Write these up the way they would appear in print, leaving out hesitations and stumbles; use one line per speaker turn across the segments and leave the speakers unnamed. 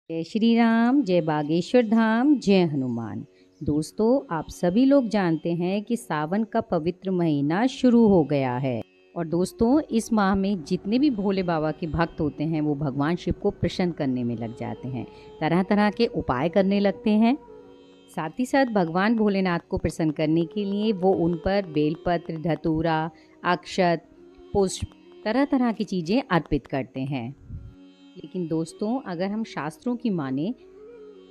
जय श्री राम, जय बागेश्वर धाम, जय हनुमान। दोस्तों, आप सभी लोग जानते हैं कि सावन का पवित्र महीना शुरू हो गया है। और दोस्तों, इस माह में जितने भी भोले बाबा के भक्त होते हैं वो भगवान शिव को प्रसन्न करने में लग जाते हैं, तरह तरह के उपाय करने लगते हैं। साथ ही साथ भगवान भोलेनाथ को प्रसन्न करने के लिए वो उन पर बेलपत्र, धतूरा, अक्षत, पुष्प, तरह तरह की चीज़ें अर्पित करते हैं। लेकिन दोस्तों, अगर हम शास्त्रों की माने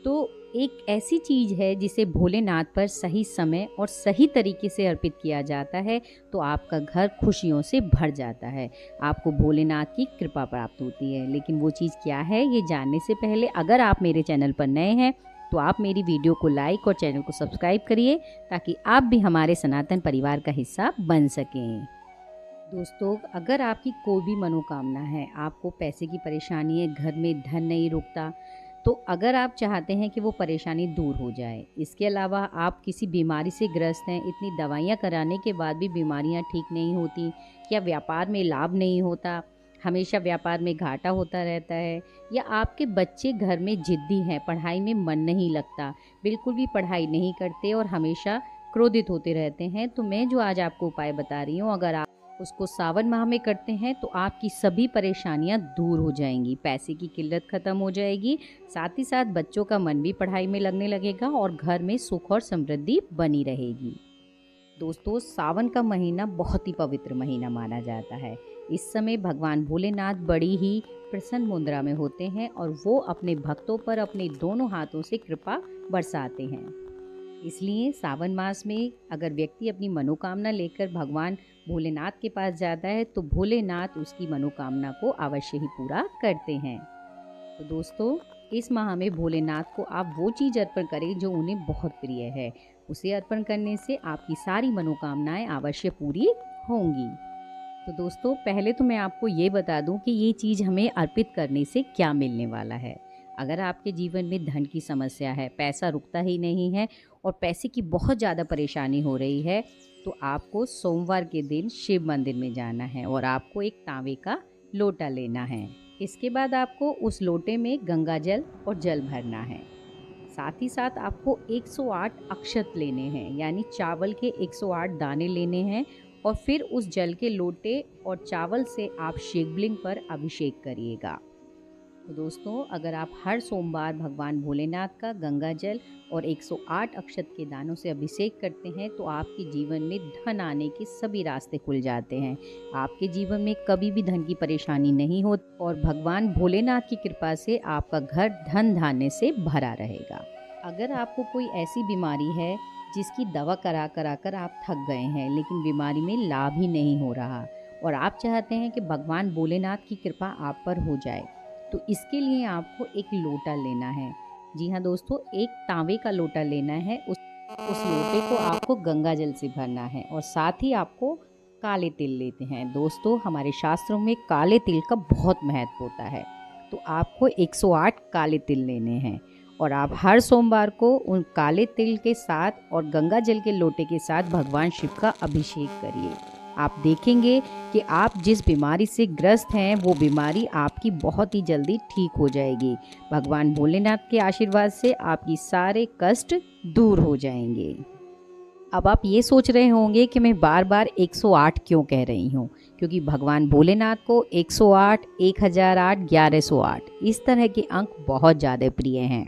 तो एक ऐसी चीज़ है जिसे भोलेनाथ पर सही समय और सही तरीके से अर्पित किया जाता है तो आपका घर खुशियों से भर जाता है, आपको भोलेनाथ की कृपा प्राप्त होती है। लेकिन वो चीज़ क्या है, ये जानने से पहले अगर आप मेरे चैनल पर नए हैं तो आप मेरी वीडियो को लाइक और चैनल को सब्सक्राइब करिए ताकि आप भी हमारे सनातन परिवार का हिस्सा बन सकें। दोस्तों, अगर आपकी कोई भी मनोकामना है, आपको पैसे की परेशानी है, घर में धन नहीं रुकता, तो अगर आप चाहते हैं कि वो परेशानी दूर हो जाए, इसके अलावा आप किसी बीमारी से ग्रस्त हैं, इतनी दवाइयाँ कराने के बाद भी बीमारियाँ ठीक नहीं होती, या व्यापार में लाभ नहीं होता, हमेशा व्यापार में घाटा होता रहता है, या आपके बच्चे घर में ज़िद्दी हैं, पढ़ाई में मन नहीं लगता, बिल्कुल भी पढ़ाई नहीं करते और हमेशा क्रोधित होते रहते हैं, तो मैं जो आज आपको उपाय बता रही हूँ, अगर आप उसको सावन माह में करते हैं तो आपकी सभी परेशानियां दूर हो जाएंगी, पैसे की किल्लत खत्म हो जाएगी, साथ ही साथ बच्चों का मन भी पढ़ाई में लगने लगेगा और घर में सुख और समृद्धि बनी रहेगी। दोस्तों, सावन का महीना बहुत ही पवित्र महीना माना जाता है। इस समय भगवान भोलेनाथ बड़ी ही प्रसन्न मुद्रा में होते हैं और वो अपने भक्तों पर अपने दोनों हाथों से कृपा बरसाते हैं। इसलिए सावन मास में अगर व्यक्ति अपनी मनोकामना लेकर भगवान भोलेनाथ के पास जाता है तो भोलेनाथ उसकी मनोकामना को अवश्य ही पूरा करते हैं। तो दोस्तों, इस माह में भोलेनाथ को आप वो चीज़ अर्पण करें जो उन्हें बहुत प्रिय है। उसे अर्पण करने से आपकी सारी मनोकामनाएं अवश्य पूरी होंगी। तो दोस्तों, पहले तो मैं आपको ये बता दूं कि ये चीज़ हमें अर्पित करने से क्या मिलने वाला है। अगर आपके जीवन में धन की समस्या है, पैसा रुकता ही नहीं है और पैसे की बहुत ज़्यादा परेशानी हो रही है, तो आपको सोमवार के दिन शिव मंदिर में जाना है और आपको एक तांबे का लोटा लेना है। इसके बाद आपको उस लोटे में गंगा जल और जल भरना है। साथ ही साथ आपको 108 अक्षत लेने हैं, यानी चावल के 108 दाने लेने हैं और फिर उस जल के लोटे और चावल से आप शिवलिंग पर अभिषेक करिएगा। तो दोस्तों, अगर आप हर सोमवार भगवान भोलेनाथ का गंगा जल और 108 अक्षत के दानों से अभिषेक करते हैं तो आपके जीवन में धन आने के सभी रास्ते खुल जाते हैं। आपके जीवन में कभी भी धन की परेशानी नहीं होती और भगवान भोलेनाथ की कृपा से आपका घर धन धान्य से भरा रहेगा। अगर आपको कोई ऐसी बीमारी है जिसकी दवा करा कर आप थक गए हैं लेकिन बीमारी में लाभ ही नहीं हो रहा और आप चाहते हैं कि भगवान भोलेनाथ की कृपा आप पर हो जाए, तो इसके लिए आपको एक लोटा लेना है। जी हाँ दोस्तों, एक तांबे का लोटा लेना है। उस लोटे को आपको गंगा जल से भरना है और साथ ही आपको काले तिल लेते हैं। दोस्तों, हमारे शास्त्रों में काले तिल का बहुत महत्व होता है, तो आपको 108 काले तिल लेने हैं और आप हर सोमवार को उन काले तिल के साथ और गंगा जल के लोटे के साथ भगवान शिव का अभिषेक करिए। आप देखेंगे कि आप जिस बीमारी से ग्रस्त हैं वो बीमारी आपकी बहुत ही जल्दी ठीक हो जाएगी। भगवान भोलेनाथ के आशीर्वाद से आपकी सारे कष्ट दूर हो जाएंगे। अब आप ये सोच रहे होंगे कि मैं बार बार 108 क्यों कह रही हूँ, क्योंकि भगवान भोलेनाथ को 108, 1008, 1108 इस तरह के अंक बहुत ज़्यादा प्रिय हैं,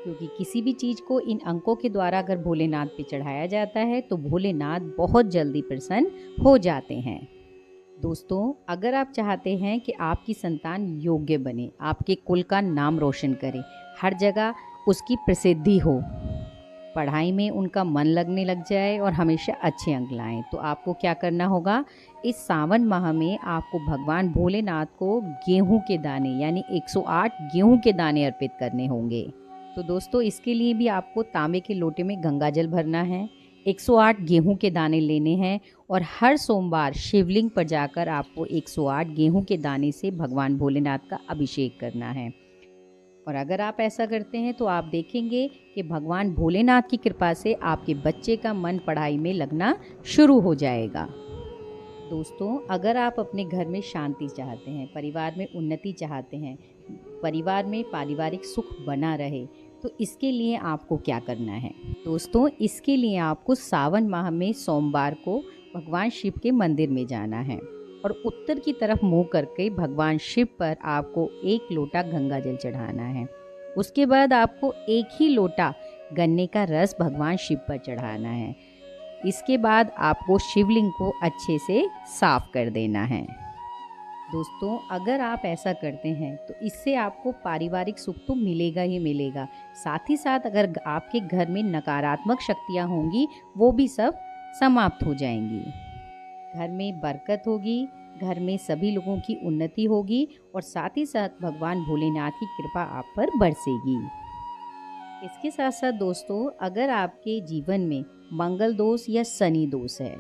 क्योंकि किसी भी चीज़ को इन अंकों के द्वारा अगर भोलेनाथ पे चढ़ाया जाता है तो भोलेनाथ बहुत जल्दी प्रसन्न हो जाते हैं। दोस्तों, अगर आप चाहते हैं कि आपकी संतान योग्य बने, आपके कुल का नाम रोशन करे, हर जगह उसकी प्रसिद्धि हो, पढ़ाई में उनका मन लगने लग जाए और हमेशा अच्छे अंक लाएं, तो आपको क्या करना होगा, इस सावन माह में आपको भगवान भोलेनाथ को गेहूं के दाने यानी 108 गेहूं के दाने अर्पित करने होंगे। तो दोस्तों, इसके लिए भी आपको तांबे के लोटे में गंगा जल भरना है, 108 गेहूं के दाने लेने हैं और हर सोमवार शिवलिंग पर जाकर आपको 108 गेहूं के दाने से भगवान भोलेनाथ का अभिषेक करना है। और अगर आप ऐसा करते हैं तो आप देखेंगे कि भगवान भोलेनाथ की कृपा से आपके बच्चे का मन पढ़ाई में लगना शुरू हो जाएगा। दोस्तों, अगर आप अपने घर में शांति चाहते हैं, परिवार में उन्नति चाहते हैं, परिवार में पारिवारिक सुख बना रहे, तो इसके लिए आपको क्या करना है दोस्तों? इसके लिए आपको सावन माह में सोमवार को भगवान शिव के मंदिर में जाना है और उत्तर की तरफ मुंह करके भगवान शिव पर आपको 1 लोटा गंगा जल चढ़ाना है। उसके बाद आपको 1 ही लोटा गन्ने का रस भगवान शिव पर चढ़ाना है। इसके बाद आपको शिवलिंग को अच्छे से साफ कर देना है। दोस्तों, अगर आप ऐसा करते हैं तो इससे आपको पारिवारिक सुख तो मिलेगा ही मिलेगा, साथ ही साथ अगर आपके घर में नकारात्मक शक्तियाँ होंगी वो भी सब समाप्त हो जाएंगी। घर में बरकत होगी, घर में सभी लोगों की उन्नति होगी और साथ ही साथ भगवान भोलेनाथ की कृपा आप पर बरसेगी। इसके साथ साथ दोस्तों, अगर आपके जीवन में मंगल दोष या शनि दोष है,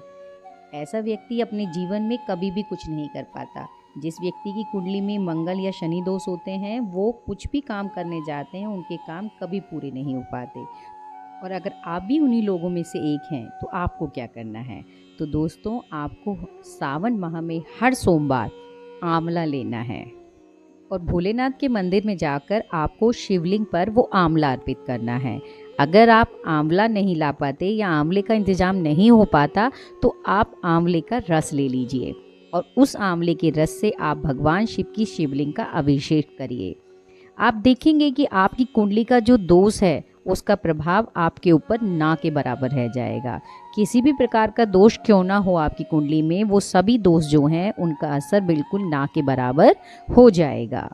ऐसा व्यक्ति अपने जीवन में कभी भी कुछ नहीं कर पाता। जिस व्यक्ति की कुंडली में मंगल या शनि दोष होते हैं वो कुछ भी काम करने जाते हैं उनके काम कभी पूरे नहीं हो पाते। और अगर आप भी उन्हीं लोगों में से एक हैं तो आपको क्या करना है? तो दोस्तों, आपको सावन माह में हर सोमवार आंवला लेना है और भोलेनाथ के मंदिर में जाकर आपको शिवलिंग पर वो आंवला अर्पित करना है। अगर आप आंवला नहीं ला पाते या आंवले का इंतज़ाम नहीं हो पाता तो आप आंवले का रस ले लीजिए और उस आंवले के रस से आप भगवान शिव की शिवलिंग का अभिषेक करिए। आप देखेंगे कि आपकी कुंडली का जो दोष है उसका प्रभाव आपके ऊपर ना के बराबर रह जाएगा। किसी भी प्रकार का दोष क्यों ना हो आपकी कुंडली में, वो सभी दोष जो हैं उनका असर बिल्कुल ना के बराबर हो जाएगा।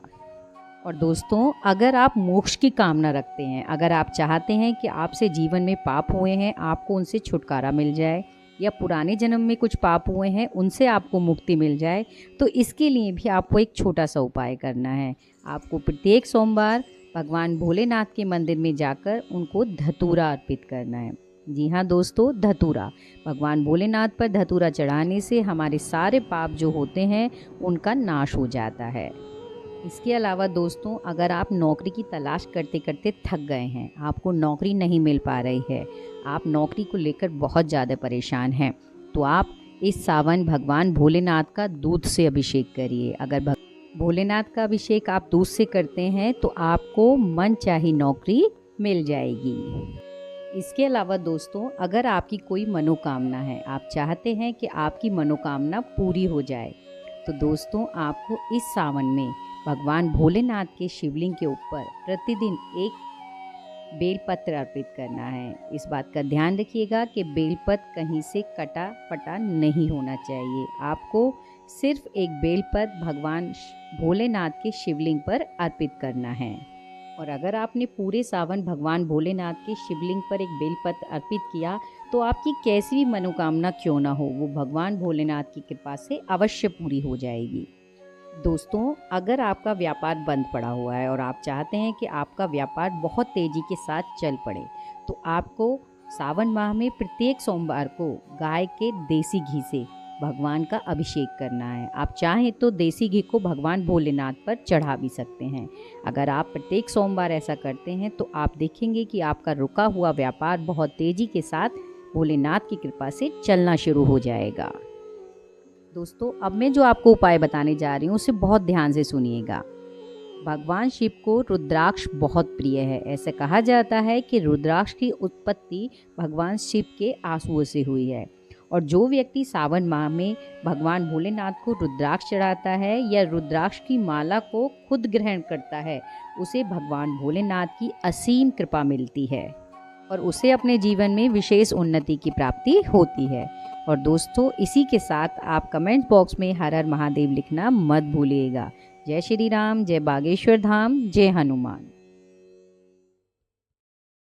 और दोस्तों, अगर आप मोक्ष की कामना रखते हैं, अगर आप चाहते हैं कि आपसे जीवन में पाप हुए हैं आपको उनसे छुटकारा मिल जाए या पुराने जन्म में कुछ पाप हुए हैं उनसे आपको मुक्ति मिल जाए, तो इसके लिए भी आपको एक छोटा सा उपाय करना है। आपको प्रत्येक सोमवार भगवान भोलेनाथ के मंदिर में जाकर उनको धतूरा अर्पित करना है। जी हाँ दोस्तों, धतूरा। भगवान भोलेनाथ पर धतूरा चढ़ाने से हमारे सारे पाप जो होते हैं उनका नाश हो जाता है। इसके अलावा दोस्तों, अगर आप नौकरी की तलाश करते करते थक गए हैं, आपको नौकरी नहीं मिल पा रही है, आप नौकरी को लेकर बहुत ज़्यादा परेशान हैं, तो आप इस सावन भगवान भोलेनाथ का दूध से अभिषेक करिए। अगर भोलेनाथ का अभिषेक आप दूध से करते हैं तो आपको मनचाही नौकरी मिल जाएगी। इसके अलावा दोस्तों, अगर आपकी कोई मनोकामना है, आप चाहते हैं कि आपकी मनोकामना पूरी हो जाए, तो दोस्तों आपको इस सावन में भगवान भोलेनाथ के शिवलिंग के ऊपर प्रतिदिन 1 बेलपत्र अर्पित करना है। इस बात का ध्यान रखिएगा कि बेलपत्र कहीं से कटा फटा नहीं होना चाहिए। आपको सिर्फ 1 बेलपत्र भगवान भोलेनाथ के शिवलिंग पर अर्पित करना है। और अगर आपने पूरे सावन भगवान भोलेनाथ के शिवलिंग पर 1 बेलपत्र अर्पित किया तो आपकी कैसी भी मनोकामना क्यों ना हो, वो भगवान भोलेनाथ की कृपा से अवश्य पूरी हो जाएगी। दोस्तों, अगर आपका व्यापार बंद पड़ा हुआ है और आप चाहते हैं कि आपका व्यापार बहुत तेज़ी के साथ चल पड़े, तो आपको सावन माह में प्रत्येक सोमवार को गाय के देसी घी से भगवान का अभिषेक करना है। आप चाहें तो देसी घी को भगवान भोलेनाथ पर चढ़ा भी सकते हैं। अगर आप प्रत्येक सोमवार ऐसा करते हैं तो आप देखेंगे कि आपका रुका हुआ व्यापार बहुत तेज़ी के साथ भोलेनाथ की कृपा से चलना शुरू हो जाएगा। दोस्तों, अब मैं जो आपको उपाय बताने जा रही हूँ उसे बहुत ध्यान से सुनिएगा। भगवान शिव को रुद्राक्ष बहुत प्रिय है। ऐसा कहा जाता है कि रुद्राक्ष की उत्पत्ति भगवान शिव के आंसुओं से हुई है। और जो व्यक्ति सावन माह में भगवान भोलेनाथ को रुद्राक्ष चढ़ाता है या रुद्राक्ष की माला को खुद ग्रहण करता है, उसे भगवान भोलेनाथ की असीम कृपा मिलती है और उसे अपने जीवन में विशेष उन्नति की प्राप्ति होती है। और दोस्तों, इसी के साथ आप कमेंट बॉक्स में हर हर महादेव लिखना मत भूलिएगा। जय श्री राम, जय बागेश्वर धाम, जय हनुमान।